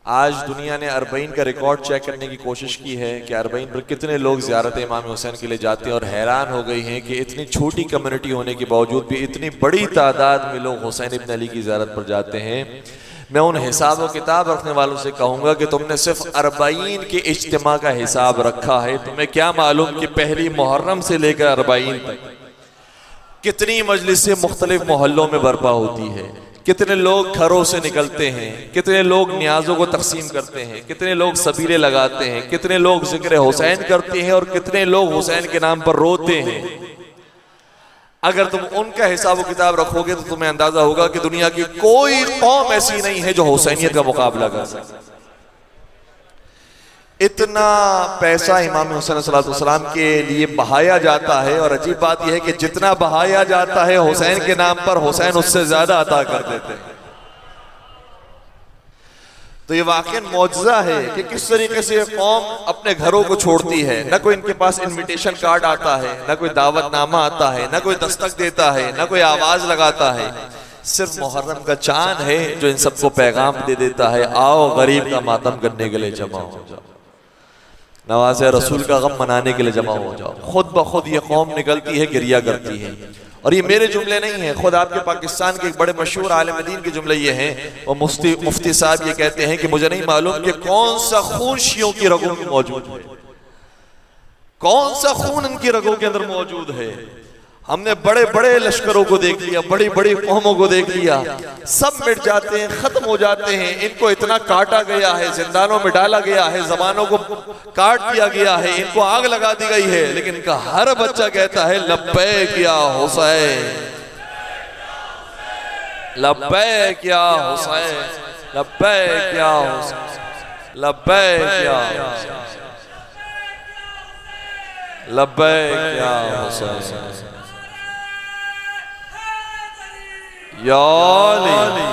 आज दुनिया ने अरबईन का रिकॉर्ड चेक करने की कोशिश की है कि अरबईन पर कितने लोग ज़ियारत इमाम हुसैन के लिए जाते हैं, और हैरान हो गई हैं कि इतनी छोटी कम्युनिटी होने के बावजूद भी इतनी बड़ी तादाद में लोग हुसैन इब्न अली की ज़ियारत पर जाते हैं। मैं उन हिसाब व किताब रखने वालों से कहूँगा कि तुमने सिर्फ अरबईन के इज्तिमा का हिसाब रखा है, तुम्हें क्या मालूम कि पहली मुहर्रम से लेकर अरबईन तक कितनी मजलिसें मुख्तलिफ मोहल्लों में बर्पा होती है, कितने लोग घरों से निकलते हैं, कितने लोग न्याजों को तकसीम करते हैं, कितने लोग सबीले लगाते हैं, कितने लोग जिक्र हुसैन करते हैं और कितने लोग हुसैन के नाम पर रोते हैं। अगर तुम उनका हिसाब किताब रखोगे तो तुम्हें अंदाजा होगा कि दुनिया की कोई कौम ऐसी नहीं है जो हुसैनियत का मुकाबला कर सके। इतना पैसा इमाम हुसैन सल्लल्लाहु अलैहि वसल्लम के लिए बहाया जाता है, और अजीब बात यह है कि जितना बहाया जाता है हुसैन के नाम पर, हुसैन उससे ज्यादा अता कर देते हैं। तो ये वाकई मौजज़ा है कि किस तरीके से ये कौम अपने घरों को छोड़ती है। न कोई इनके पास इनविटेशन कार्ड आता है, न कोई दावतनामा आता है, न कोई दस्तक देता है, न कोई आवाज लगाता है। सिर्फ मुहर्रम का चांद है जो इन सबको पैगाम दे देता है, आओ गरीब का मातम करने के लिए जमा हो जाओ, नवाज़े रसूल का गम मनाने के लिए जमा हो जाओ। खुद ब खुद ये कौम निकलती है, गिरिया करती है। और ये मेरे जुमले नहीं हैं, खुद आपके पाकिस्तान के एक बड़े मशहूर आलिम दीन के जुमले ये हैं। और मुफ्ती साहब ये कहते हैं कि मुझे नहीं मालूम कि कौन सा खून शियों की रगों में मौजूद है, कौन सा खून इनकी रगों के अंदर मौजूद है। हमने बड़े बड़े लश्करों को देख लिया, बड़ी बड़ी कौमों को देख लिया, सब मिट जाते हैं, खत्म हो जाते हैं। इनको इतना काटा गया है, जिंदानों में डाला गया है, जबानों को काट दिया गया है, इनको आग लगा दी गई है, लेकिन इनका हर बच्चा कहता है लब्बैक या हुसैन, लब्बैक या हुसैन, लब्बैक या हुसैन, लब्बैक या लब्बैक या हुसैन या अली।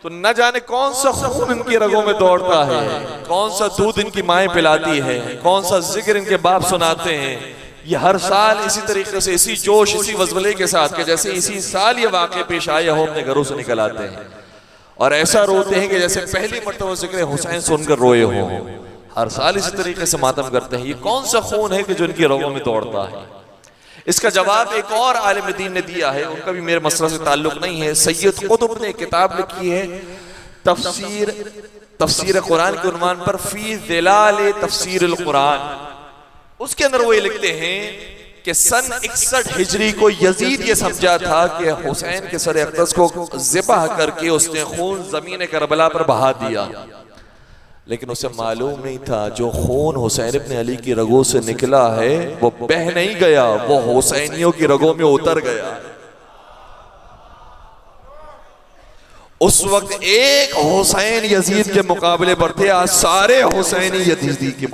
तो न जाने कौन सा खून इनकी रगों में दौड़ता है, कौन सा दूध इनकी माएं पिलाती है, कौन सा जिक्र इनके बाप सुनाते हैं। ये हर साल इसी तरीके से, इसी जोश, इसी वजवले के साथ के जैसे इसी साल ये वाक़े पेश आए हो, अपने घरों से निकल आते हैं और ऐसा रोते हैं कि जैसे पहली मर्तबा जिक्र हुसैन सुनकर रोए हो। हर साल इसी तरीके से मातम करते हैं। ये कौन सा खून है कि जो इनकी रगों में दौड़ता है? इसका जवाब एक और आलिम दीन ने दिया है, उनका भी मेरे मसला से ताल्लुक नहीं है। सैयद कुतुब ने किताब लिखी है तफसीर कुरान के उन्वान पर, फी ज़िलाल तफसीर कुरान। उसके अंदर वो ये लिखते हैं कि सन 61 हिजरी को यजीद ये समझा था कि हुसैन के सर अक़दस को ज़िबह करके उसने खून ज़मीन करबला पर बहा दिया, लेकिन उसे मालूम नहीं था जो खून हुसैन इब्न अली की रगों से निकला है वो बह नहीं गया, वो हुसैनियों की रगों में उतर गया। उस वक्त एक हुसैन यजीद के मुकाबले पर थे, आज सारे हुसैनी यजीदी की